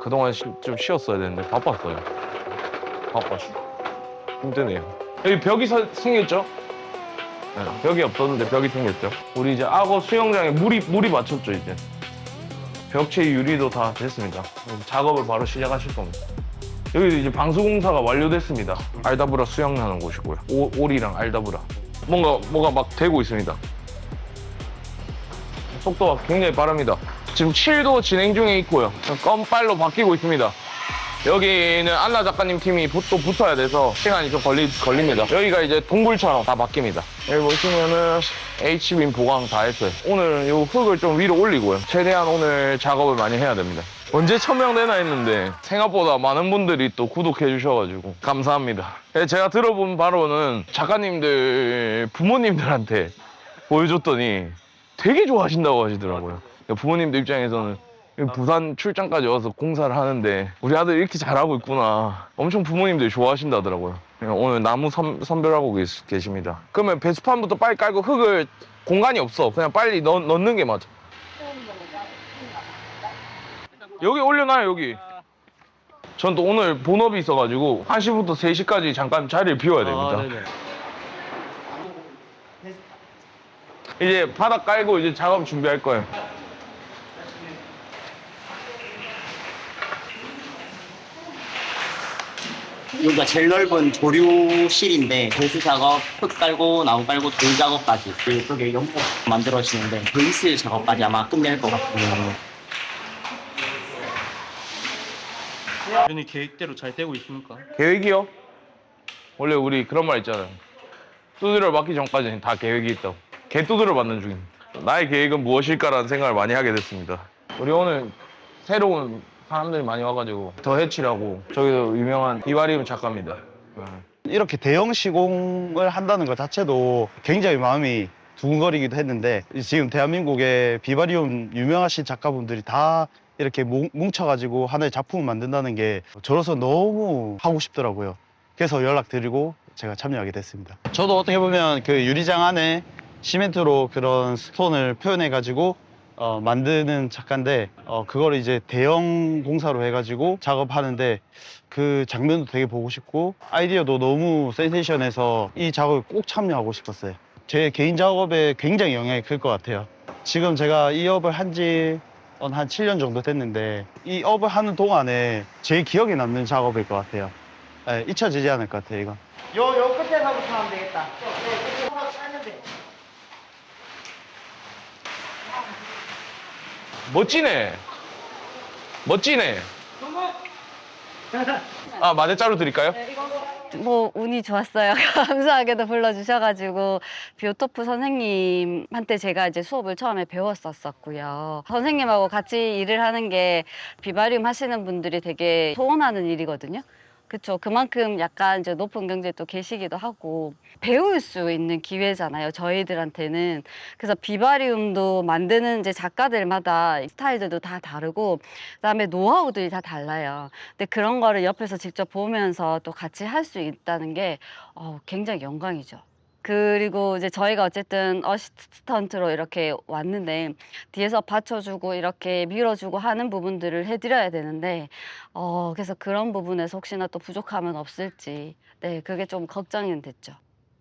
그동안 좀 쉬었어야 되는데 바빴어요. 바빴어. 힘드네요. 여기 벽이 생겼죠? 네, 벽이 없었는데 벽이 생겼죠. 우리 이제 악어 수영장에 물이 맞췄죠 이제. 벽체 유리도 다 됐습니다. 작업을 바로 시작하실 겁니다. 여기 이제 방수공사가 완료됐습니다. 알다브라 수영하는 곳이고요. 오리랑 알다브라. 뭐가 막 되고 있습니다. 속도가 굉장히 빠릅니다. 지금 7도 진행 중에 있고요. 껌빨로 바뀌고 있습니다. 여기는 안나 작가님 팀이 또 붙어야 돼서 시간이 좀 걸립니다. 여기가 이제 동굴처럼 다 바뀝니다. 여기 보시면은 H빔 보강 다 했어요. 오늘 이 흙을 좀 위로 올리고요. 최대한 오늘 작업을 많이 해야 됩니다. 언제 1000명 되나 했는데 생각보다 많은 분들이 또 구독해 주셔가지고 감사합니다. 제가 들어본 바로는 작가님들 부모님들한테 보여줬더니 되게 좋아하신다고 하시더라고요. 부모님들 입장에서는 부산 출장까지 와서 공사를 하는데 우리 아들 이렇게 잘하고 있구나. 엄청 부모님들이 좋아하신다더라고요. 오늘 나무 선별하고 계십니다. 그러면 배수판부터 빨리 깔고 흙을 공간이 없어. 그냥 빨리 넣는 게 맞아. 여기 올려놔요 여기. 전 또 오늘 본업이 있어가지고 1시부터 3시까지 잠깐 자리를 비워야 됩니다. 이제 바닥 깔고 이제 작업 준비할 거예요. 여기가 제일 넓은 조류실인데 배수 작업, 흙 깔고 나무 깔고 돌 작업까지 그쪽에 연못 만들어지는데 베이스 작업까지 아마 끝낼 것 같아요. 연이 계획대로 잘 되고 있습니까? 계획이요? 원래 우리 그런 말 있잖아요. 두드려 맞기 전까지는 다 계획이 있다고. 개 두드려 맞는 중입니다. 나의 계획은 무엇일까라는 생각을 많이 하게 됐습니다. 우리 오늘 새로운 사람들이 많이 와가지고 더 해치라고 저기도 유명한 비바리움 작가입니다. 이렇게 대형 시공을 한다는 것 자체도 굉장히 마음이 두근거리기도 했는데 지금 대한민국의 비바리움 유명하신 작가분들이 다 이렇게 뭉쳐가지고 하나의 작품을 만든다는 게 저로서 너무 하고 싶더라고요. 그래서 연락드리고 제가 참여하게 됐습니다. 저도 어떻게 보면 그 유리장 안에 시멘트로 그런 스톤을 표현해가지고 만드는 작가인데 그걸 이제 대형 공사로 해가지고 작업하는데 그 장면도 되게 보고 싶고 아이디어도 너무 센세이션해서 이 작업에 꼭 참여하고 싶었어요. 제 개인 작업에 굉장히 영향이 클 것 같아요. 지금 제가 이 업을 한지 한 7년 정도 됐는데 이 업을 하는 동안에 제일 기억에 남는 작업일 것 같아요. 네, 잊혀지지 않을 것 같아요, 이건. 요 끝에서부터 하면 되겠다. 멋지네. 멋지네. 아, 마대자루 드릴까요? 뭐 운이 좋았어요. 감사하게도 불러주셔가지고 비오토프 선생님한테 제가 이제 수업을 처음에 배웠었고요. 선생님하고 같이 일을 하는 게 비바리움 하시는 분들이 되게 소원하는 일이거든요. 그렇죠. 그만큼 약간 이제 높은 경제에 또 계시기도 하고 배울 수 있는 기회잖아요. 저희들한테는. 그래서 비바리움도 만드는 이제 작가들마다 스타일들도 다 다르고 그다음에 노하우들이 다 달라요. 근데 그런 거를 옆에서 직접 보면서 또 같이 할 수 있다는 게 굉장히 영광이죠. 그리고 이제 저희가 어쨌든 어시스턴트로 이렇게 왔는데 뒤에서 받쳐주고 이렇게 밀어주고 하는 부분들을 해드려야 되는데 그래서 그런 부분에서 혹시나 또 부족함은 없을지 네 그게 좀 걱정이 됐죠.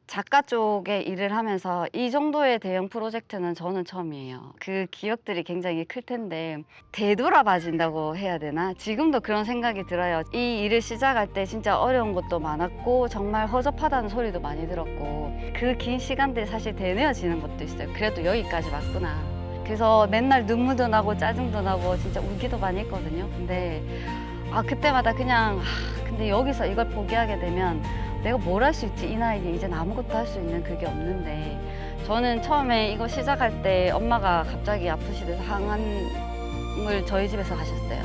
작가 쪽에 일을 하면서 이 정도의 대형 프로젝트는 저는 처음이에요. 그 기억들이 굉장히 클 텐데 되돌아봐진다고 해야 되나? 지금도 그런 생각이 들어요. 이 일을 시작할 때 진짜 어려운 것도 많았고 정말 허접하다는 소리도 많이 들었고 그 긴 시간들이 사실 되뇌어지는 것도 있어요. 그래도 여기까지 왔구나. 그래서 맨날 눈물도 나고 짜증도 나고 진짜 울기도 많이 했거든요. 근데 그때마다 그냥 근데 여기서 이걸 포기하게 되면 내가 뭘 할 수 있지? 이 나이에 이젠 아무것도 할 수 있는 그게 없는데 저는 처음에 이거 시작할 때 엄마가 갑자기 아프시대서 항암을 저희 집에서 하셨어요.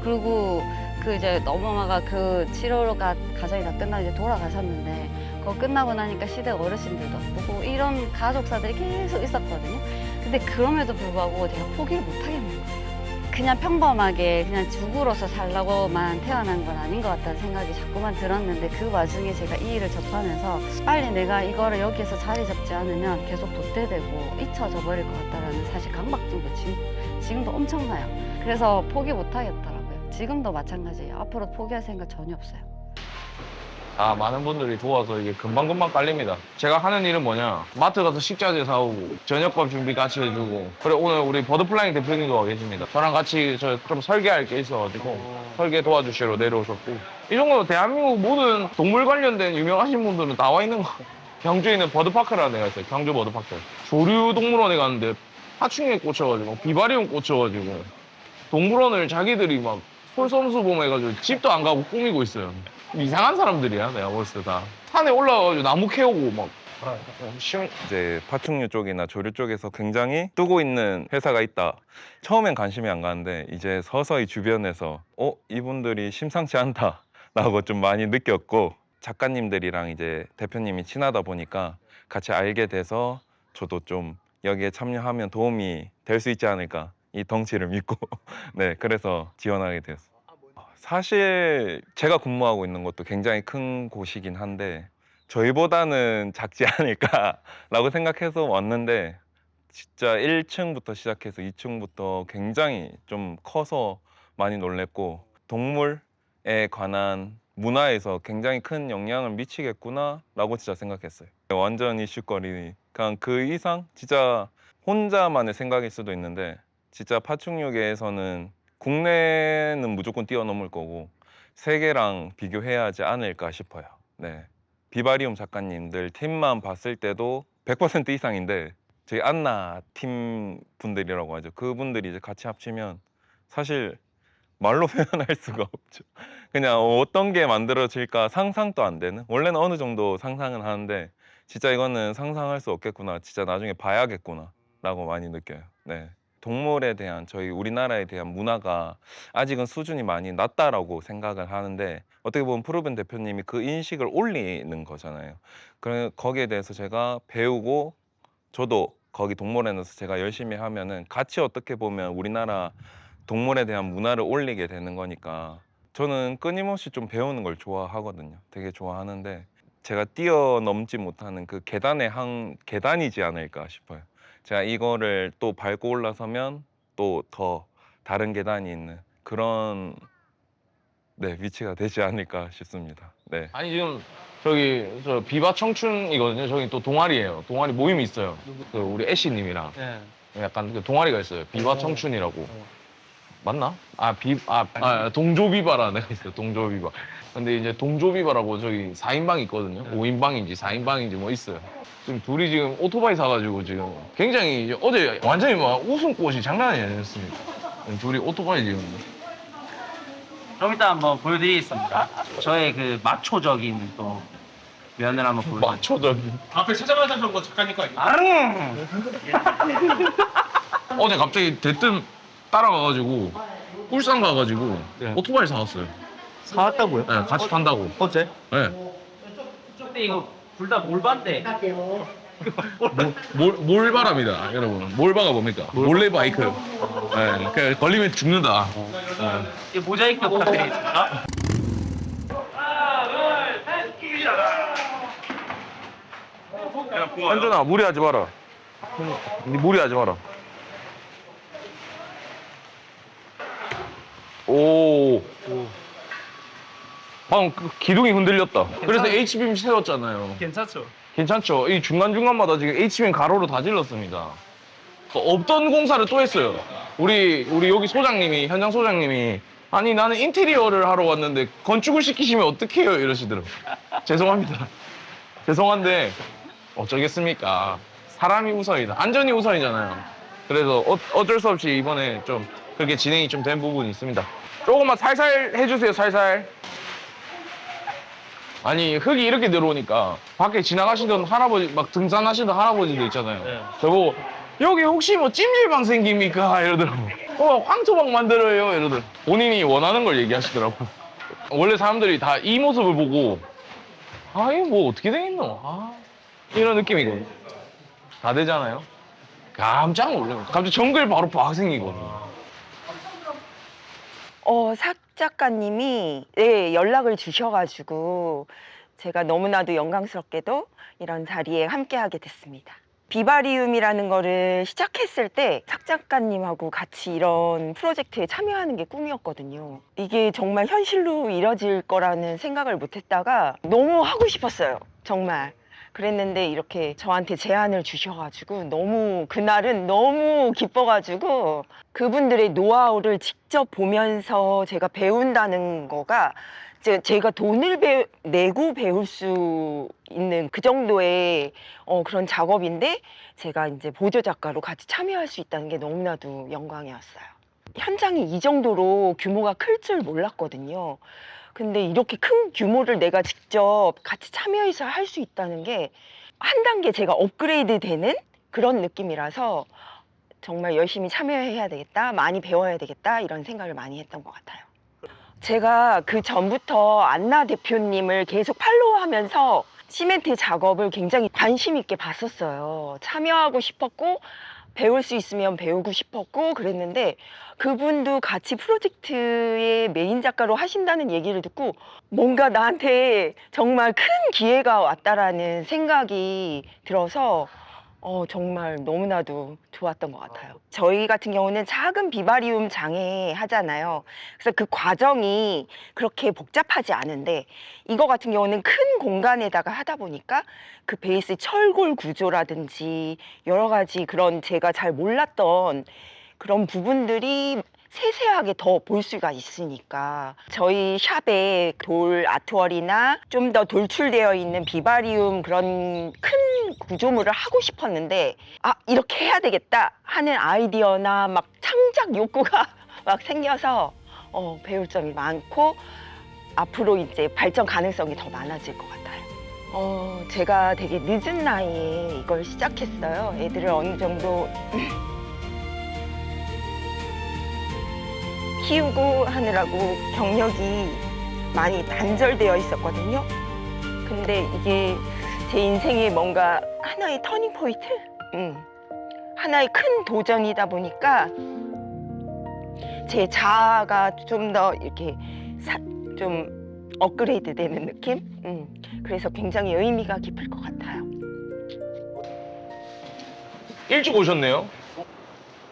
그리고 그 이제 엄마가 그 치료가 가정이 다 끝나고 이제 돌아가셨는데 그거 끝나고 나니까 시댁 어르신들도 아프고 이런 가족사들이 계속 있었거든요. 근데 그럼에도 불구하고 내가 포기를 못 하겠는 거예요. 그냥 평범하게 그냥 죽으로서 살라고만 태어난 건 아닌 것 같다는 생각이 자꾸만 들었는데 그 와중에 제가 이 일을 접하면서 빨리 내가 이거를 여기에서 자리 잡지 않으면 계속 도태되고 잊혀져 버릴 것 같다는 사실 강박증도 지금도 엄청나요. 그래서 포기 못 하겠더라고요. 지금도 마찬가지예요. 앞으로 포기할 생각 전혀 없어요. 많은 분들이 도와서 이게 금방금방 깔립니다. 제가 하는 일은 뭐냐, 마트 가서 식자재 사오고 저녁밥 준비 같이 해주고, 그리고 오늘 우리 버드플라잉 대표님도 와 계십니다. 저랑 같이 저 좀 설계할 게 있어가지고 설계 도와주시러 내려오셨고, 이 정도 대한민국 모든 동물 관련된 유명하신 분들은 다 와 있는 거. 경주에 있는 버드파크라는 데가 있어요. 경주 버드파크. 조류동물원에 갔는데 파충류에 꽂혀가지고 비바리움 꽂혀가지고 동물원을 자기들이 막 솔선수범해가지고 집도 안 가고 꾸미고 있어요. 이상한 사람들이야, 내가 봤을 때 다. 산에 올라가가지고 나무 캐오고 막. 이제 파충류 쪽이나 조류 쪽에서 굉장히 뜨고 있는 회사가 있다. 처음엔 관심이 안 가는데 이제 서서히 주변에서 이분들이 심상치 않다라고 좀 많이 느꼈고, 작가님들이랑 이제 대표님이 친하다 보니까 같이 알게 돼서 저도 좀 여기에 참여하면 도움이 될 수 있지 않을까, 이 덩치를 믿고 네, 그래서 지원하게 되었어요. 사실 제가 근무하고 있는 것도 굉장히 큰 곳이긴 한데 저희보다는 작지 않을까라고 생각해서 왔는데, 진짜 1층부터 시작해서 2층부터 굉장히 좀 커서 많이 놀랬고, 동물에 관한 문화에서 굉장히 큰 영향을 미치겠구나라고 진짜 생각했어요. 완전 이슈거리, 그냥 그 이상 진짜 혼자만의 생각일 수도 있는데, 진짜 파충류계에서는 국내는 무조건 뛰어넘을 거고 세계랑 비교해야 하지 않을까 싶어요. 네. 비바리움 작가님들 팀만 봤을 때도 100% 이상인데, 저희 안나 팀 분들이라고 하죠. 그분들이 이제 같이 합치면 사실 말로 표현할 수가 없죠. 그냥 어떤 게 만들어질까 상상도 안 되는, 원래는 어느 정도 상상은 하는데 진짜 이거는 상상할 수 없겠구나, 진짜 나중에 봐야겠구나 라고 많이 느껴요. 네. 동물에 대한, 저희 우리나라에 대한 문화가 아직은 수준이 많이 낮다라고 생각을 하는데, 어떻게 보면 프로벤 대표님이 그 인식을 올리는 거잖아요. 그래, 거기에 대해서 제가 배우고 저도 거기 동물원에서 제가 열심히 하면은 같이 어떻게 보면 우리나라 동물에 대한 문화를 올리게 되는 거니까, 저는 끊임없이 좀 배우는 걸 좋아하거든요. 되게 좋아하는데 제가 뛰어넘지 못하는 그 계단의 한 계단이지 않을까 싶어요. 제가 이거를 또 밟고 올라서면 또 더 다른 계단이 있는 그런 위치가 되지 않을까 싶습니다. 네. 아니 지금 저기 저 비바 청춘이거든요. 저기 또 동아리예요. 동아리 모임이 있어요. 그 우리 애쉬님이랑 네. 약간 그 동아리가 있어요. 비바 청춘이라고. 맞나? 동조비바라는 데가 있어요. 동조비바. 근데 이제 동조비바라고 저기 4인방이 있거든요. 5인방인지 4인방인지 뭐 있어요. 지금 둘이 지금 오토바이 사가지고 지금 굉장히 이제 어제 완전히 막 웃음꽃이 장난이 아니었습니다. 둘이 오토바이 지금. 좀 이따 한번 보여드리겠습니다. 저의 그 마초적인 또 면을 한번 보여드릴게요. 마초적인. 앞에 찾아가자 거 작가님 거 아니에요? 아릉! 어제 갑자기 대뜸 따라가가지고 울산 가가지고 오토바이 사왔어요. 사왔다고요? 네, 같이 탄다고. 어제? 네. 근데 이거 둘 다 몰반데. 몰바랍니다, 여러분. 몰바가 뭡니까? 몰래 바이크. 네, 그 걸리면 죽는다. 이 모자이크 부탁드리겠습니다. 한준아, 무리하지 마라. 니 무리하지 마라. 오. 방금 그 기둥이 흔들렸다. 그래서 H빔 세웠잖아요. 괜찮죠? 괜찮죠? 이 중간중간마다 지금 H빔 가로로 다 질렀습니다. 없던 공사를 또 했어요. 우리 여기 소장님이, 현장 소장님이, 아니 나는 인테리어를 하러 왔는데 건축을 시키시면 어떡해요? 이러시더라고요. 죄송합니다. 죄송한데 어쩌겠습니까? 사람이 우선이다. 안전이 우선이잖아요. 그래서 어쩔 수 없이 이번에 좀 그렇게 진행이 좀 된 부분이 있습니다. 조금만 살살 해주세요, 살살. 아니 흙이 이렇게 들어오니까 밖에 지나가시던 할아버지, 막 등산하시던 할아버지들 있잖아요. 네. 저보고 여기 혹시 뭐 찜질방 생깁니까? 이러더라고. 황토방 만들어요 이러더라고. 본인이 원하는 걸 얘기하시더라고. 원래 사람들이 다 이 모습을 보고 아 이거 뭐 어떻게 되겠노? 이런 느낌이거든요. 다 되잖아요. 깜짝 놀라요. 갑자기 정글 바로 빡 생기거든요. 삭 작가님이 연락을 주셔가지고 제가 너무나도 영광스럽게도 이런 자리에 함께하게 됐습니다. 비바리움이라는 거를 시작했을 때 삭 작가님하고 같이 이런 프로젝트에 참여하는 게 꿈이었거든요. 이게 정말 현실로 이뤄질 거라는 생각을 못 했다가 너무 하고 싶었어요. 정말. 그랬는데 이렇게 저한테 제안을 주셔가지고 너무 그날은 너무 기뻐가지고 그분들의 노하우를 직접 보면서 제가 배운다는 거가 제가 돈을 내고 배울 수 있는 그 정도의 그런 작업인데 제가 이제 보조 작가로 같이 참여할 수 있다는 게 너무나도 영광이었어요. 현장이 이 정도로 규모가 클 줄 몰랐거든요. 근데 이렇게 큰 규모를 내가 직접 같이 참여해서 할 수 있다는 게 한 단계 제가 업그레이드 되는 그런 느낌이라서 정말 열심히 참여해야 되겠다, 많이 배워야 되겠다 이런 생각을 많이 했던 것 같아요. 제가 그 전부터 안나 대표님을 계속 팔로우하면서 시멘트 작업을 굉장히 관심 있게 봤었어요. 참여하고 싶었고 배울 수 있으면 배우고 싶었고 그랬는데 그분도 같이 프로젝트의 메인 작가로 하신다는 얘기를 듣고 뭔가 나한테 정말 큰 기회가 왔다라는 생각이 들어서 정말 너무나도 좋았던 것 같아요. 저희 같은 경우는 작은 비바리움 장에 하잖아요. 그래서 그 과정이 그렇게 복잡하지 않은데 이거 같은 경우는 큰 공간에다가 하다 보니까 그 베이스 철골 구조라든지 여러 가지 그런 제가 잘 몰랐던 그런 부분들이 세세하게 더 볼 수가 있으니까 저희 샵에 돌 아트월이나 좀 더 돌출되어 있는 비바리움 그런 큰 구조물을 하고 싶었는데 이렇게 해야 되겠다 하는 아이디어나 막 창작 욕구가 막 생겨서 배울 점이 많고 앞으로 이제 발전 가능성이 더 많아질 것 같아요. 제가 되게 늦은 나이에 이걸 시작했어요. 애들을 어느 정도 키우고 하느라고 경력이 많이 단절되어 있었거든요. 근데 이게 제 인생의 뭔가 하나의 터닝 포인트? 하나의 큰 도전이다 보니까 제 자아가 좀 더 이렇게 좀 업그레이드 되는 느낌? 그래서 굉장히 의미가 깊을 것 같아요. 일찍 오셨네요.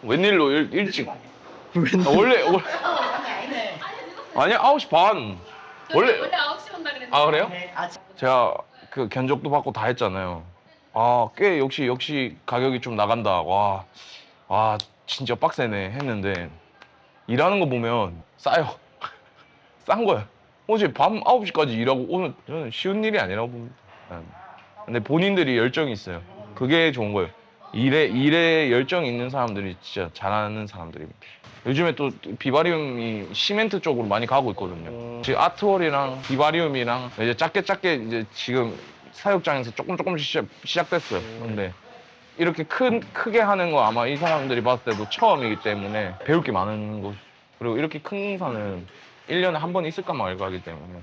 웬일로 일찍? 원래 아니야 9시 반. 원래 9시 온다 그랬는데. 아 그래요? 제가 그 견적도 받고 다 했잖아요. 꽤 역시 가격이 좀 나간다. 와 진짜 빡세네 했는데 일하는 거 보면 싸요. 싼 거야. 어제 밤 9시까지 일하고 오늘 저는 쉬운 일이 아니라고 봅니다. 근데 본인들이 열정이 있어요. 그게 좋은 거예요. 일에 열정이 있는 사람들이 진짜 잘하는 사람들입니다. 요즘에 또 비바리움이 시멘트 쪽으로 많이 가고 있거든요. 지금 아트월이랑 비바리움이랑 이제 작게 이제 지금 사육장에서 조금씩 시작됐어요. 근데 이렇게 크게 하는 거 아마 이 사람들이 봤을 때도 처음이기 때문에 배울 게 많은 거. 그리고 이렇게 큰 공사는 1년에 한 번 있을까 말까 하기 때문에.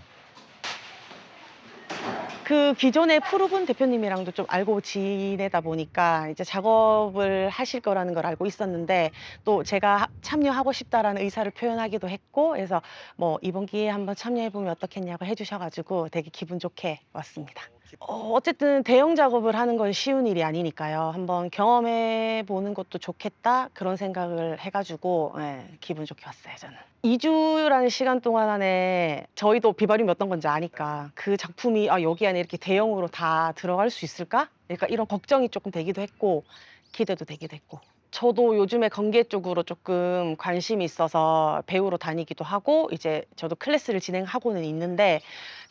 그 기존의 푸르분 대표님이랑도 좀 알고 지내다 보니까 이제 작업을 하실 거라는 걸 알고 있었는데 또 제가 참여하고 싶다라는 의사를 표현하기도 했고 그래서 뭐 이번 기회에 한번 참여해보면 어떻겠냐고 해주셔가지고 되게 기분 좋게 왔습니다. 어쨌든 대형 작업을 하는 건 쉬운 일이 아니니까요. 한번 경험해 보는 것도 좋겠다 그런 생각을 해가지고 기분 좋게 왔어요 저는. 2주라는 시간 동안 안에 저희도 비바리움이 어떤 건지 아니까 그 작품이 여기 안에 이렇게 대형으로 다 들어갈 수 있을까? 그러니까 이런 걱정이 조금 되기도 했고 기대도 되기도 했고 저도 요즘에 건계 쪽으로 조금 관심이 있어서 배우러 다니기도 하고 이제 저도 클래스를 진행하고는 있는데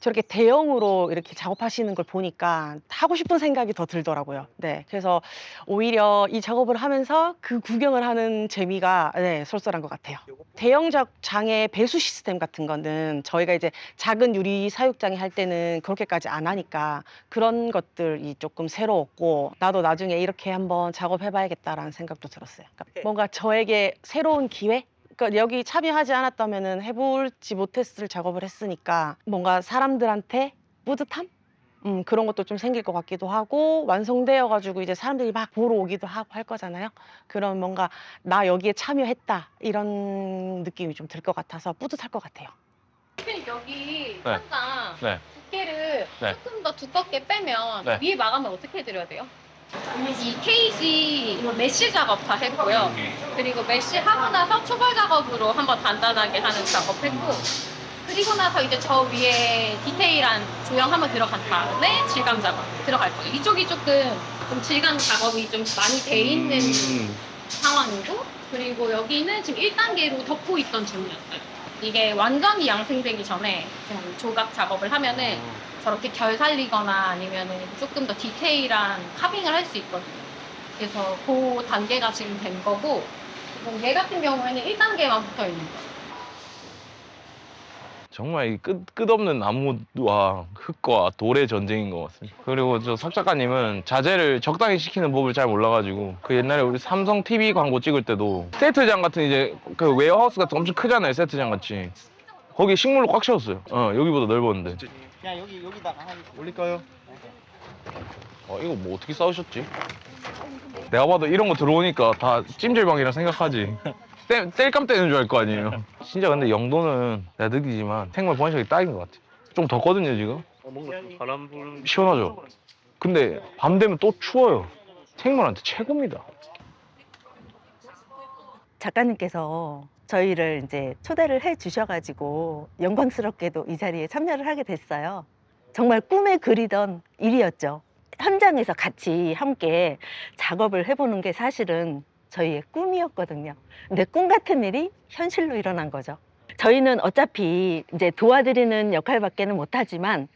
저렇게 대형으로 이렇게 작업하시는 걸 보니까 하고 싶은 생각이 더 들더라고요. 네, 그래서 오히려 이 작업을 하면서 그 구경을 하는 재미가 쏠쏠한 것 같아요. 대형 장의 배수 시스템 같은 거는 저희가 이제 작은 유리 사육장에 할 때는 그렇게까지 안 하니까 그런 것들이 조금 새로웠고 나도 나중에 이렇게 한번 작업해봐야겠다라는 생각도 들었어요. 그러니까 뭔가 저에게 새로운 기회? 그러니까 여기 참여하지 않았다면은 해볼지 못했을 작업을 했으니까 뭔가 사람들한테 뿌듯함? 그런 것도 좀 생길 것 같기도 하고 완성되어가지고 이제 사람들이 막 보러 오기도 하고 할 거잖아요. 그런 뭔가 나 여기에 참여했다 이런 느낌이 좀 들 것 같아서 뿌듯할 것 같아요. 대표님 여기 네. 천장 네. 두께를 네. 조금 더 두껍게 빼면 네. 위에 마감을 어떻게 해드려야 돼요? 이 케이지 이거 메쉬 작업 다 했고요. 그리고 메쉬 하고 나서 초벌 작업으로 한번 단단하게 하는 작업했고, 그리고 나서 이제 저 위에 디테일한 조형 한번 들어간 다음에 질감 작업 들어갈 거예요. 이쪽이 조금 좀 질감 작업이 좀 많이 돼 있는 상황이고, 그리고 여기는 지금 1단계로 덮고 있던 중이었어요. 이게 완전히 양생되기 전에 그냥 조각 작업을 하면은 저렇게 결 살리거나 아니면은 조금 더 디테일한 카빙을 할 수 있거든요. 그래서 그 단계가 지금 된 거고, 그리고 얘 같은 경우에는 1단계만 붙어 있는 거예요. 정말 이 끝없는 나무와 흙과 돌의 전쟁인 것 같습니다. 그리고 저 석 작가님은 자재를 적당히 시키는 법을 잘 몰라가지고 그 옛날에 우리 삼성 TV 광고 찍을 때도 세트장 같은 이제 그 웨어하우스 같은 거 엄청 크잖아요. 세트장 같이. 거기 식물로 꽉 채웠어요. 여기보다 넓었는데. 그냥 여기다가 하겠습니다. 올릴까요? 이거 뭐 어떻게 싸우셨지? 내가 봐도 이런 거 들어오니까 다 찜질방이라 생각하지. 땔감 떼는 줄 알 거 아니에요. 진짜 근데 영도는 내가 느끼지만 생물 번식이 딱인 것 같아. 좀 덥거든요 지금. 뭔가 좀 바람 부는 시원하죠. 근데 밤 되면 또 추워요. 생물한테 최고입니다. 작가님께서 저희를 이제 초대를 해 주셔가지고 영광스럽게도 이 자리에 참여를 하게 됐어요. 정말 꿈에 그리던 일이었죠. 현장에서 같이 함께 작업을 해보는 게 사실은 저희의 꿈이었거든요. 근데 꿈 같은 일이 현실로 일어난 거죠. 저희는 어차피 이제 도와드리는 역할밖에는 못하지만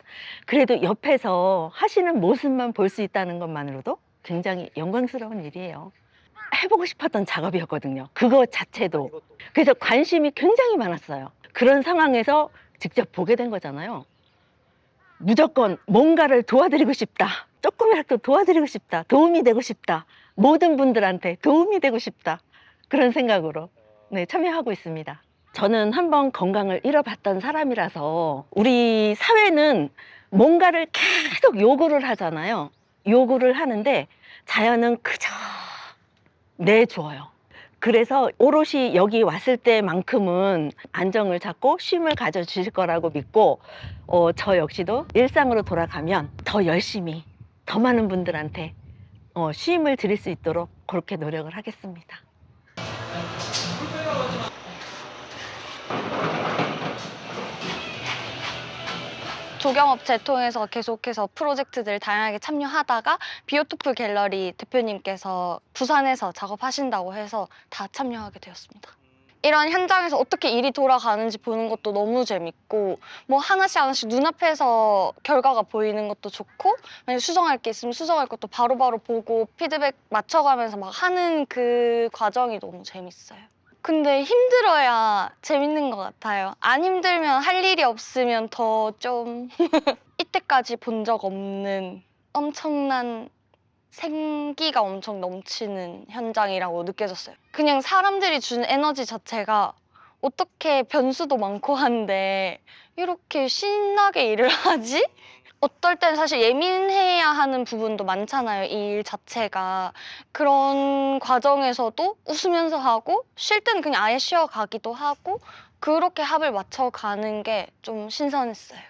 그래도 옆에서 하시는 모습만 볼 수 있다는 것만으로도 굉장히 영광스러운 일이에요. 해보고 싶었던 작업이었거든요. 그거 자체도. 그래서 관심이 굉장히 많았어요. 그런 상황에서 직접 보게 된 거잖아요. 무조건 뭔가를 도와드리고 싶다. 조금이라도 도와드리고 싶다. 도움이 되고 싶다. 모든 분들한테 도움이 되고 싶다. 그런 생각으로 참여하고 있습니다. 저는 한번 건강을 잃어봤던 사람이라서 우리 사회는 뭔가를 계속 요구를 하잖아요. 요구를 하는데 자연은 그저 내줘요. 그래서 오롯이 여기 왔을 때만큼은 안정을 찾고 쉼을 가져주실 거라고 믿고 저 역시도 일상으로 돌아가면 더 열심히 더 많은 분들한테 쉼을 드릴 수 있도록 그렇게 노력을 하겠습니다. 조경업체 통해서 계속해서 프로젝트들 다양하게 참여하다가 비오토프 갤러리 대표님께서 부산에서 작업하신다고 해서 다 참여하게 되었습니다. 이런 현장에서 어떻게 일이 돌아가는지 보는 것도 너무 재밌고 뭐 하나씩 하나씩 눈앞에서 결과가 보이는 것도 좋고 만약 수정할 게 있으면 수정할 것도 바로바로 보고 피드백 맞춰가면서 막 하는 그 과정이 너무 재밌어요. 근데 힘들어야 재밌는 것 같아요. 안 힘들면 할 일이 없으면 더 좀 이때까지 본 적 없는 엄청난 생기가 엄청 넘치는 현장이라고 느껴졌어요. 그냥 사람들이 주는 에너지 자체가 어떻게 변수도 많고 한데 이렇게 신나게 일을 하지? 어떨 땐 사실 예민해야 하는 부분도 많잖아요, 이 일 자체가. 그런 과정에서도 웃으면서 하고 쉴 때는 그냥 아예 쉬어가기도 하고 그렇게 합을 맞춰가는 게 좀 신선했어요.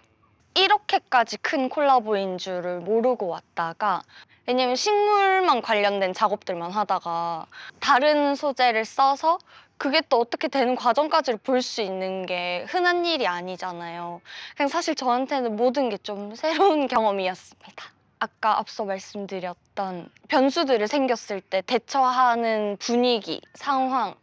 이렇게까지 큰 콜라보인 줄을 모르고 왔다가 왜냐면 식물만 관련된 작업들만 하다가 다른 소재를 써서 그게 또 어떻게 되는 과정까지를 볼 수 있는 게 흔한 일이 아니잖아요. 그냥 사실 저한테는 모든 게 좀 새로운 경험이었습니다. 아까 앞서 말씀드렸던 변수들이 생겼을 때 대처하는 분위기, 상황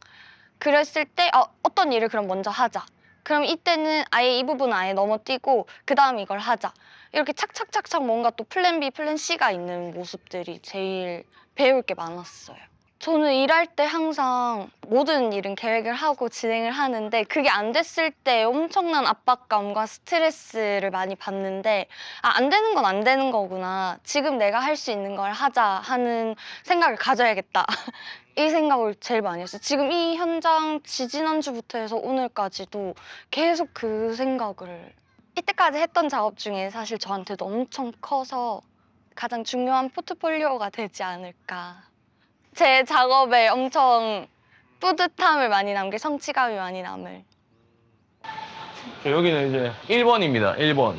그랬을 때 어떤 일을 그럼 먼저 하자. 그럼 이때는 아예 이 부분은 아예 넘어뛰고 그 다음 이걸 하자. 이렇게 착착착착 뭔가 또 플랜 B, 플랜 C가 있는 모습들이 제일 배울 게 많았어요. 저는 일할 때 항상 모든 일은 계획을 하고 진행을 하는데 그게 안 됐을 때 엄청난 압박감과 스트레스를 많이 받는데 안 되는 건 안 되는 거구나. 지금 내가 할 수 있는 걸 하자 하는 생각을 가져야겠다. 이 생각을 제일 많이 했어요. 지금 이 현장 지지난주부터 해서 오늘까지도 계속 그 생각을 이때까지 했던 작업 중에 사실 저한테도 엄청 커서 가장 중요한 포트폴리오가 되지 않을까. 제 작업에 엄청 뿌듯함을 많이 남길, 성취감이 많이 남을. 여기는 이제 1번입니다. 1번.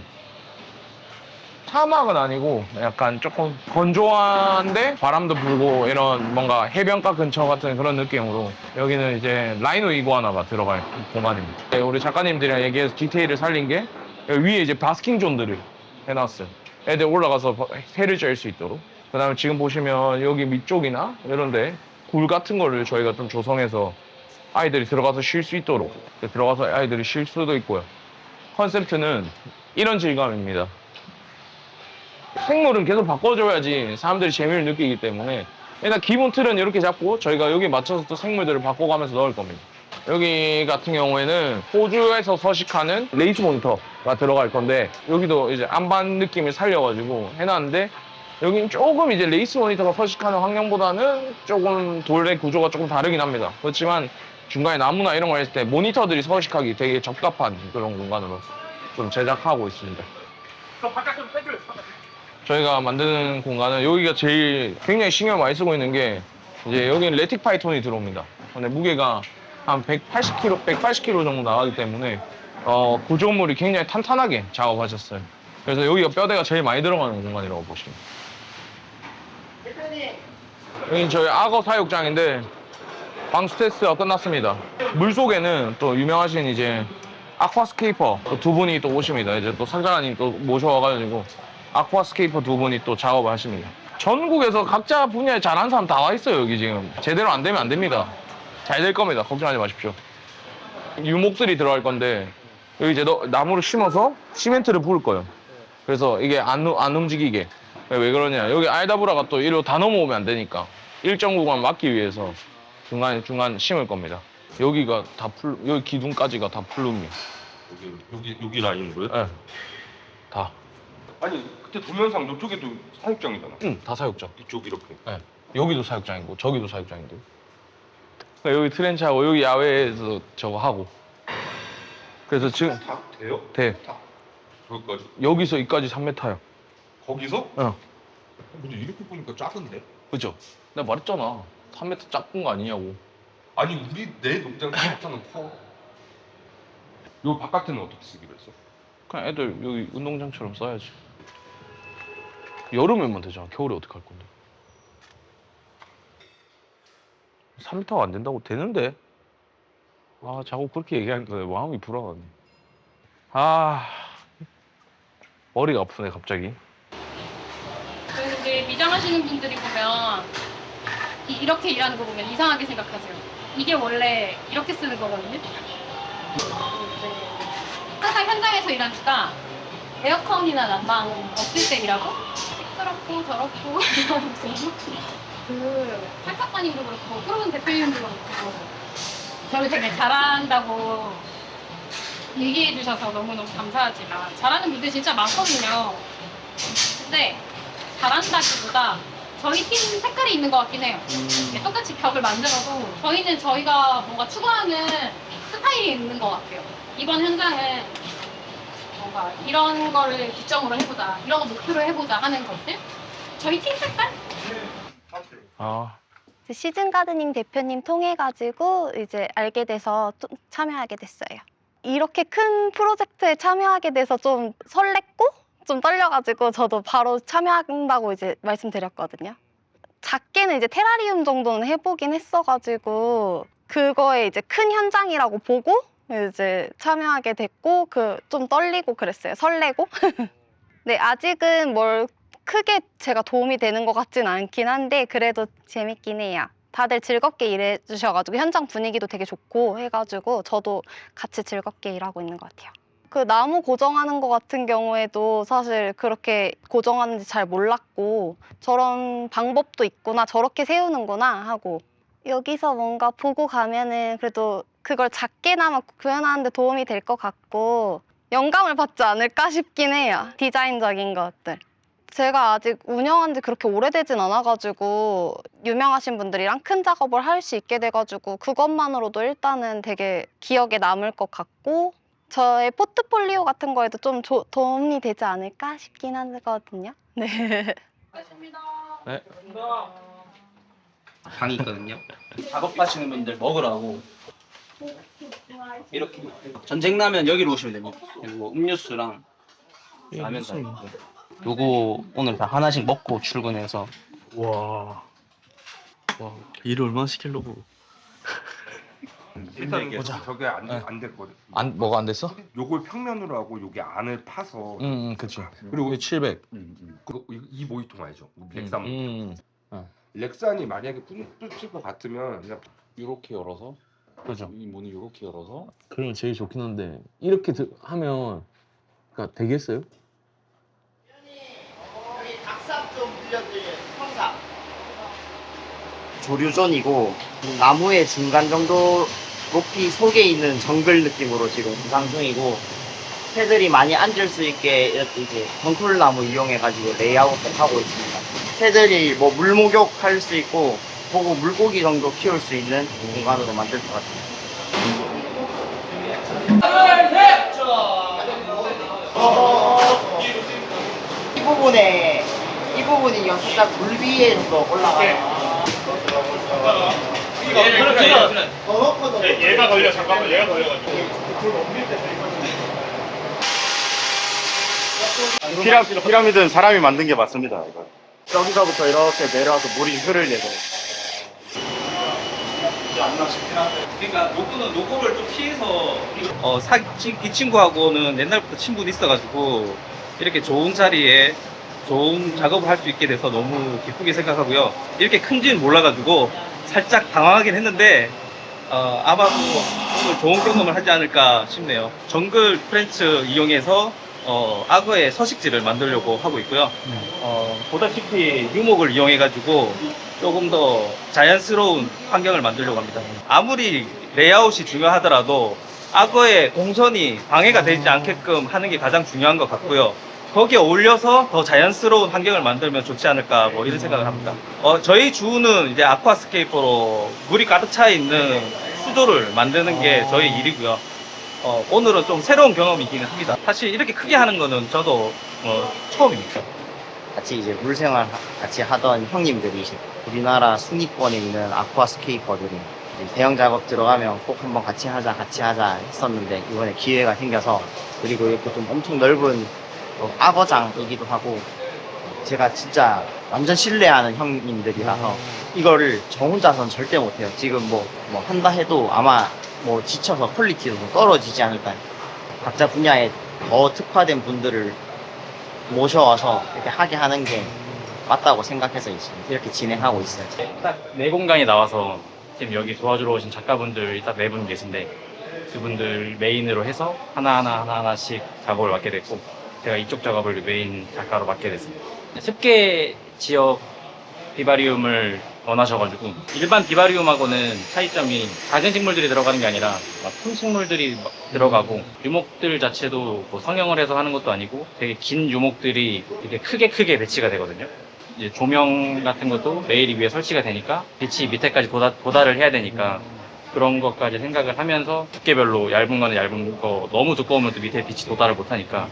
사막은 아니고 약간 조금 건조한데 바람도 불고 이런 뭔가 해변가 근처 같은 그런 느낌으로 여기는 이제 라이노 이구아나가 들어갈 공간입니다. 네, 우리 작가님들이랑 얘기해서 디테일을 살린 게 여기 위에 이제 바스킹 존들을 해놨어요. 애들 올라가서 해를 쬐을 수 있도록. 그 다음에 지금 보시면 여기 밑쪽이나 이런데 굴 같은 거를 저희가 좀 조성해서 아이들이 들어가서 쉴 수 있도록 들어가서 아이들이 쉴 수도 있고요. 컨셉트는 이런 질감입니다. 생물은 계속 바꿔줘야지 사람들이 재미를 느끼기 때문에 일단 기본 틀은 이렇게 잡고 저희가 여기에 맞춰서 또 생물들을 바꿔가면서 넣을 겁니다. 여기 같은 경우에는 호주에서 서식하는 레이스 모니터가 들어갈 건데 여기도 이제 안반 느낌을 살려가지고 해놨는데 여기는 조금 이제 레이스 모니터가 서식하는 환경보다는 조금 돌의 구조가 조금 다르긴 합니다. 그렇지만 중간에 나무나 이런 거 했을 때 모니터들이 서식하기 되게 적합한 그런 공간으로 좀 제작하고 있습니다. 그럼 바깥 좀 빼줘요. 저희가 만드는 공간은 여기가 제일 굉장히 신경 많이 쓰고 있는 게 이제 여기는 레틱 파이톤이 들어옵니다. 근데 무게가 한 180kg, 180kg 정도 나가기 때문에 구조물이 굉장히 탄탄하게 작업하셨어요. 그래서 여기가 뼈대가 제일 많이 들어가는 공간이라고 보시면. 여기는 저희 악어 사육장인데 방수 테스트가 끝났습니다. 물 속에는 또 유명하신 이제 아쿠아스케이퍼 두 분이 또 오십니다. 이제 또 상장님 또 모셔와가지고 아쿠아스케이퍼 두 분이 또 작업을 하십니다. 전국에서 각자 분야에 잘하는 사람 다 와 있어요. 여기 지금 제대로 안 되면 안 됩니다. 잘 될 겁니다. 걱정하지 마십시오. 유목들이 들어갈 건데 여기 이제 나무를 심어서 시멘트를 부을 거예요. 그래서 이게 안 움직이게. 왜 그러냐? 여기 알다브라가 또 이리로 다 넘어오면 안 되니까 일정 구간 막기 위해서 중간 심을 겁니다. 여기가 다 여기 기둥까지가 다 풀룸이에요. 여기 라인으로요? 네. 다. 아니 그때 동영상 이쪽에도 사육장이잖아. 응, 다 사육장. 이쪽 이렇게. 네. 여기도 사육장이고 저기도 사육장인데. 그러니까 여기 트렌치하고 여기 야외에서 저거 하고. 그래서 지금 다 돼요? 돼. 저기까지. 여기서 여기까지 3m야. 거기서? 응. 근데 이렇게 보니까 작은데? 그죠? 내가 말했잖아. 3m 작은 거 아니냐고. 아니 우리 내 농장 자체는 커. 요 바깥에는 어떻게 쓰기로 했어? 그냥 애들 여기 운동장처럼 써야지. 여름에만 되잖아. 겨울에 어떻게 할 건데? 3m가 안 된다고 되는데? 아, 자꾸 그렇게 얘기하니까 내 마음이 불안하네. 아, 머리가 아프네, 갑자기. 그리고 이제 미장하시는 분들이 보면 이렇게 일하는 거 보면 이상하게 생각하세요. 이게 원래 이렇게 쓰는 거거든요. 항상 현장에서 일하니까 에어컨이나 난방 없을 때 일하고 시끄럽고 더럽고 그 탈작가님도 그렇고 프로분 대표님도 그렇고 저를 되게 잘한다고 얘기해 주셔서 너무너무 감사하지만 잘하는 분들 진짜 많거든요. 근데 잘한다기보다 저희 팀 색깔이 있는 것 같긴 해요. 똑같이 벽을 만들어도 저희는 저희가 뭔가 추구하는 스타일이 있는 것 같아요. 이번 현장은 뭔가 이런 거를 기점으로 해보자, 이런 거 목표로 해보자 하는 것들. 저희 팀 색깔? 아, 시즌 가드닝 대표님 통해가지고 이제 알게 돼서 또 참여하게 됐어요. 이렇게 큰 프로젝트에 참여하게 돼서 좀 설렜고 좀 떨려가지고 저도 바로 참여한다고 이제 말씀드렸거든요. 작게는 이제 테라리움 정도는 해보긴 했어가지고 그거에 이제 큰 현장이라고 보고 이제 참여하게 됐고 좀 떨리고 그랬어요. 설레고. 네, 아직은 뭘 크게 제가 도움이 되는 것 같진 않긴 한데 그래도 재밌긴 해요. 다들 즐겁게 일해 주셔가지고 현장 분위기도 되게 좋고 해가지고 저도 같이 즐겁게 일하고 있는 것 같아요. 그 나무 고정하는 거 같은 경우에도 사실 그렇게 고정하는지 잘 몰랐고 저런 방법도 있구나, 저렇게 세우는구나 하고 여기서 뭔가 보고 가면은 그래도 그걸 작게나마 구현하는 데 도움이 될 것 같고 영감을 받지 않을까 싶긴 해요. 디자인적인 것들. 제가 아직 운영한 지 그렇게 오래되진 않아가지고 유명하신 분들이랑 큰 작업을 할 수 있게 돼가지고 그것만으로도 일단은 되게 기억에 남을 것 같고 저의 포트폴리오 같은 거에도 좀 도움이 되지 않을까 싶긴 하거든요. 네. 고맙습니다. 네. 방이 있거든요. 작업하시는 분들 먹으라고 이렇게 전쟁 나면 여기로 오시면 됩니다. 그리고 음료수랑 라면 다 있고 요거 오늘 다 하나씩 먹고 출근해서. 와 일을 얼마나 시키려고. 일단 저게 안 됐거든. 뭐가 안 됐어? 요걸 평면으로 하고 요게 안을 파서. 그치. 그리고 700. 이 모이통 알죠? 렉산. 어. 렉산이 만약에 뚫릴 것 같으면 그냥 이렇게 열어서. 그죠. 이 문이 이렇게 열어서. 그러면 제일 좋긴 한데 이렇게 하면 그러니까 되겠어요? 조류존이고 나무의 중간 정도 높이 속에 있는 정글 느낌으로 지금 구상 중이고, 새들이 많이 앉을 수 있게 이렇게 이제 덩쿨나무 이용해가지고 레이아웃을 하고 있습니다. 새들이 뭐 물목욕할 수 있고 보고 물고기 정도 키울 수 있는 공간으로 만들 것 같아요. 이 부분이 살짝 물 위에 정도 올라가요. 얘가 걸려 잠깐만 얘가 걸려가지고 피라미드는 사람이 만든 게 맞습니다. 이거. 여기서부터 이렇게 내려와서 물이 흐를 예정이에요. 그러니까 노고를 좀 피해서 이 친구하고는 옛날부터 친분이 있어가지고 이렇게 좋은 자리에 좋은 작업을 할 수 있게 돼서 너무 기쁘게 생각하고요. 이렇게 큰지는 몰라가지고 살짝 당황하긴 했는데 아마도 오늘 좋은 경험을 하지 않을까 싶네요. 정글 프렌츠 이용해서 악어의 서식지를 만들려고 하고 있고요. 보다시피 유목을 이용해가지고 조금 더 자연스러운 환경을 만들려고 합니다. 아무리 레이아웃이 중요하더라도 악어의 동선이 방해가 되지 않게끔 하는 게 가장 중요한 것 같고요. 거기에 어울려서 더 자연스러운 환경을 만들면 좋지 않을까 뭐 이런 생각을 합니다. 저희 주는 이제 아쿠아스케이퍼로 물이 가득 차 있는 수조를 만드는 게 저희 일이고요. 오늘은 좀 새로운 경험이기는 합니다. 사실 이렇게 크게 하는 거는 저도 처음입니다. 같이 이제 물생활 같이 하던 형님들이 우리나라 순위권에 있는 아쿠아스케이퍼들이 대형 작업 들어가면 꼭 한번 같이 하자 했었는데, 이번에 기회가 생겨서, 그리고 이렇게 좀 엄청 넓은 악어장이기도 하고, 제가 진짜 완전 신뢰하는 형님들이라서 이거를 저 혼자서는 절대 못해요. 지금 뭐 한다 해도 아마 뭐 지쳐서 퀄리티도 좀 떨어지지 않을까. 각자 분야에 더 특화된 분들을 모셔와서 이렇게 하게 하는 게 맞다고 생각해서 이렇게 진행하고 있어요. 딱 내 공간에 나와서 지금 여기 도와주러 오신 작가분들이 딱 4분 계신데, 그분들 메인으로 해서 하나씩 작업을 맡게 됐고, 제가 이쪽 작업을 메인 작가로 맡게 됐습니다. 습계 지역 비바리움을 원하셔가지고, 일반 비바리움하고는 차이점이 작은 식물들이 들어가는 게 아니라 큰 식물들이 들어가고, 유목들 자체도 뭐 성형을 해서 하는 것도 아니고 되게 긴 유목들이 이렇게 크게 배치가 되거든요. 이제 조명 같은 것도 레일 위에 설치가 되니까 빛이 밑에까지 도달을 해야 되니까, 그런 것까지 생각을 하면서 두께별로 얇은 거는 얇은 거, 너무 두꺼우면 또 밑에 빛이 도달을 못하니까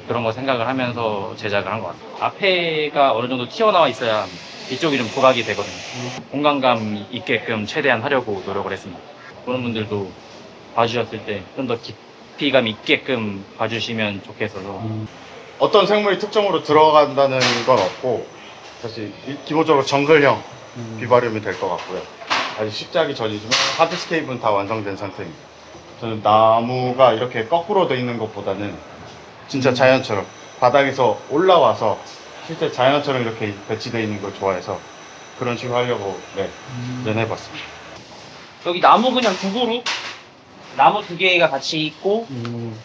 그런 거 생각을 하면서 제작을 한 것 같아요. 앞에가 어느 정도 튀어나와 있어야 뒤쪽이 좀 부각이 되거든요. 공간감 있게끔 최대한 하려고 노력을 했습니다. 보는 분들도 봐주셨을 때 좀 더 깊이감 있게끔 봐주시면 좋겠어서. 어떤 생물이 특정으로 들어간다는 건 없고, 사실 기본적으로 정글형 비바리움이 될 것 같고요. 아직 시작이 전이지만 하드스케이프는 다 완성된 상태입니다. 저는 나무가 이렇게 거꾸로 돼 있는 것보다는 진짜 자연처럼 바닥에서 올라와서 실제 자연처럼 이렇게 배치되어 있는 걸 좋아해서 그런 식으로 하려고 해봤습니다. 여기 나무 그냥 두 그루, 나무 2개가 같이 있고,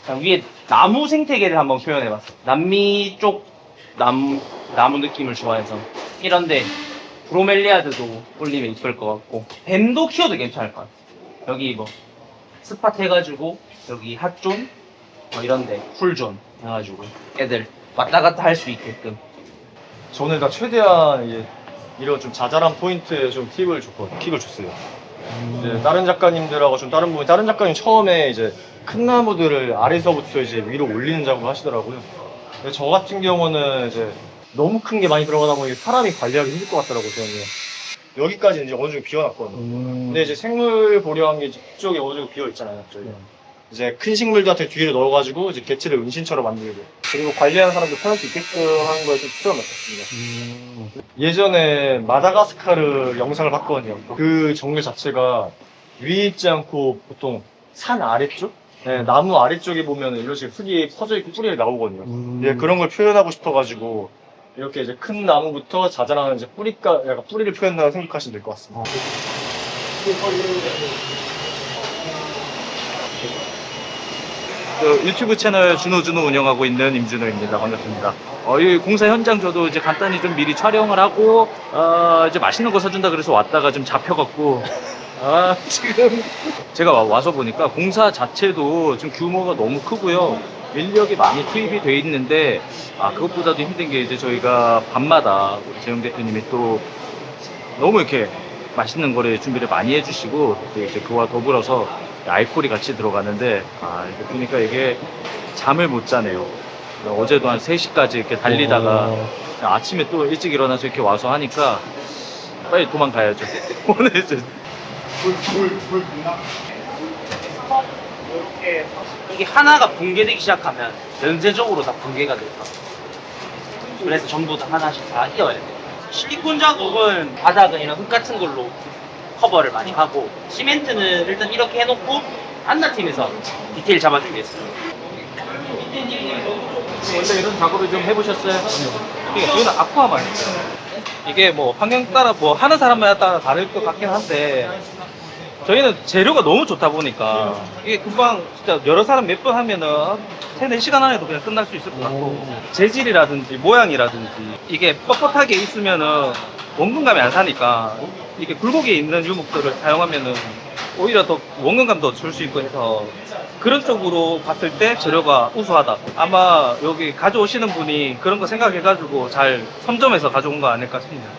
그냥 위에 나무 생태계를 한번 표현해봤어요. 남미 쪽 나무 느낌을 좋아해서. 이런데 브로멜리아드도 올리면 이쁠 것 같고, 뱀도 키워도 괜찮을 것 같아요. 여기 뭐 스팟 해가지고 여기 핫존 뭐 이런데 풀존 해가지고 애들 왔다 갔다 할 수 있게끔. 저는 다 최대한 이런 좀 자잘한 포인트에 좀 킥을 줬어요. 이제 다른 작가님들하고 좀 다른 작가님 처음에 이제 큰 나무들을 아래서부터 이제 위로 올리는 작업을 하시더라고요. 근데 저 같은 경우는 이제 너무 큰 게 많이 들어가다 보니 사람이 관리하기 힘들 것 같더라고요, 저는. 여기까지 이제 어느 정도 비워놨거든요. 근데 이제 생물 보려한 게 이쪽에 어느 정도 비어 있잖아요, 저희가. 이제 큰 식물들한테 뒤를 넣어가지고 이제 개체를 은신처럼 만들고 그리고 관리하는 사람도 편할 수 있게끔 하는 거에 좀 초점을 맞췄습니다. 예전에 마다가스카르 영상을 봤거든요. 그 정글 자체가 위에 있지 않고 보통 산 아래쪽? 네, 나무 아래쪽에 보면 이런 식으로 흙이 퍼져 있고 뿌리가 나오거든요. 예, 그런 걸 표현하고 싶어가지고 이렇게 이제 큰 나무부터 자잘한 이제 약간 뿌리를 표현한다고 생각하시면 될 것 같습니다. 유튜브 채널 준호 운영하고 있는 임준호입니다. 반갑습니다. 이 공사 현장 저도 이제 간단히 좀 미리 촬영을 하고 이제 맛있는 거 사준다 그래서 왔다가 좀 잡혀갖고 지금 제가 와서 보니까 공사 자체도 좀 규모가 너무 크고요. 인력이 많이 투입이 돼 있는데 그것보다도 힘든 게 이제 저희가 밤마다 우리 재영 대표님이 또 너무 이렇게 맛있는 거를 준비를 많이 해주시고 또 이제 그와 더불어서 알코올이 같이 들어가는데 이렇게 보니까 이게 잠을 못 자네요. 어제도 한 3시까지 이렇게 달리다가 아침에 또 일찍 일어나서 이렇게 와서 하니까 빨리 도망가야죠. 오늘 이제 이게 하나가 붕괴되기 시작하면 전체적으로 다 붕괴가 돼요. 그래서 전부 다 하나씩 다 이어야 돼요. 실리콘 작업은 바닥은 이런 흙 같은 걸로 커버를 많이 하고 시멘트는 일단 이렇게 해놓고 안나팀에서 디테일 잡아주겠어요. 원래 이런 작업을 좀 해보셨어요? 아니요. 저희는 아쿠아만 했어요. 이게 뭐 환경 따라 뭐 하는 사람마다 따라 다를 것 같긴 한데 저희는 재료가 너무 좋다 보니까 이게 금방 진짜 여러 사람 몇 번 하면은 3-4시간 안에도 그냥 끝날 수 있을 것 같고 재질이라든지 모양이라든지 이게 뻣뻣하게 있으면은 원근감이 안 사니까 이게 굴곡이 있는 유목들을 사용하면은 오히려 더 원근감도 줄 수 있고 해서 그런 쪽으로 봤을 때 재료가 우수하다. 아마 여기 가져오시는 분이 그런 거 생각해가지고 잘 선점해서 가져온 거 아닐까 싶네요.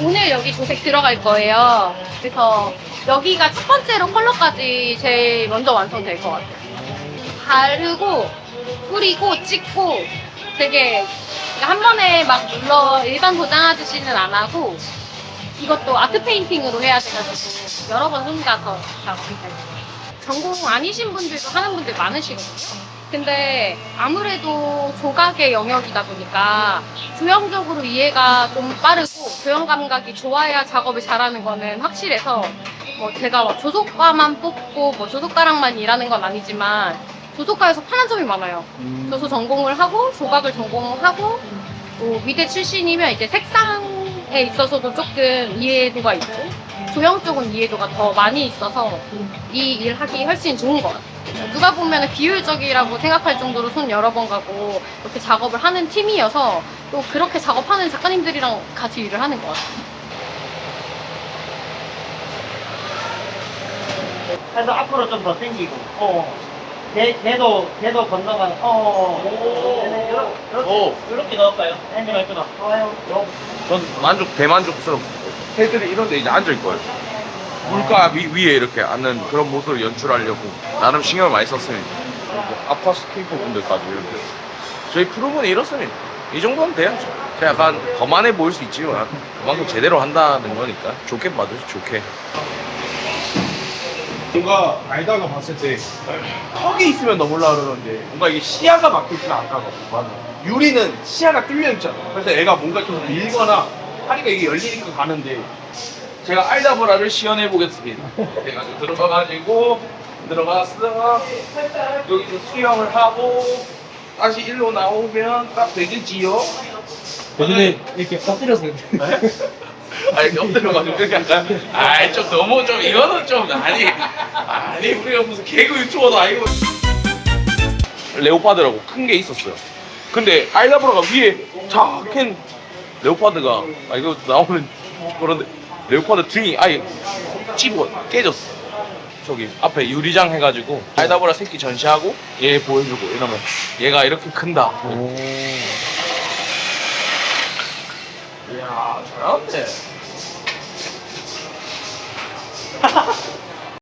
오늘 여기 조색 들어갈 거예요. 그래서 여기가 첫 번째로 컬러까지 제일 먼저 완성될 것 같아요. 바르고 뿌리고 찍고 되게 한 번에 막 눌러 일반 도장하듯이는 안 하고 이것도 아트 페인팅으로 해야 돼가지고 여러 번 손가서 작업이 돼요. 전공 아니신 분들도 하는 분들 많으시거든요. 근데 아무래도 조각의 영역이다 보니까 조형적으로 이해가 좀 빠르고 조형 감각이 좋아야 작업을 잘하는 거는 확실해서 뭐 제가 막 조속과만 뽑고 뭐 조속가랑만 일하는 건 아니지만 조속과에서 편한 점이 많아요. 조소 전공을 하고 조각을 전공하고 또 미대 출신이면 이제 색상에 있어서도 조금 이해도가 있고 조형 쪽은 이해도가 더 많이 있어서 이 일 하기 훨씬 좋은 것 같아요. 누가 보면 비효율적이라고 생각할 정도로 손 여러 번 가고 이렇게 작업을 하는 팀이어서 또 그렇게 작업하는 작가님들이랑 같이 일을 하는 것 같아요. 그래서 앞으로 좀 더 당기고 걔도 건너가 이렇게 넣을까요? 이렇게 좋아요. 전 대만족스럽고 새들이 이런 데 이제 앉을 거예요. 물가 위에 이렇게 앉는 그런 모습을 연출하려고 나름 신경을 많이 썼습니다. 아쿠아 스케이프 분들까지 이렇게 저희 프로분이 이렇습니다. 이 정도는 돼야죠. 제가 약간 거만해 보일 수 있지만 그만큼 제대로 한다는 거니까 좋게 봐주시 좋게. 뭔가 알다가 봤을 때 턱이 있으면 넘으려고 그러는데 뭔가 이게 시야가 막혀있으면 안 가거든요. 유리는 시야가 뚫려 있잖아. 그래서 애가 뭔가 좀 밀거나 하니까 이게 열리니까 가는데 제가 알다보라를 시연해 보겠습니다. 그래가지고 들어가서 여기서 수영을 하고 다시 일로 나오면 딱 되겠지요. 대신에 이렇게 엎드려서 아니 엎드려가지고 그렇게 약간 좀 너무 좀 이거는 좀 아니 우리가 무슨 개그 유튜버도 아니고 레오파드라고 큰 게 있었어요. 근데 알다보라가 위에 작은 레오파드가 이거 나오는 그런데 레오파드 등이 아예 찝어 깨졌어. 저기 앞에 유리장 해가지고 알다보라 새끼 전시하고 얘 보여주고 이러면 얘가 이렇게 큰다. 이야 잘하네.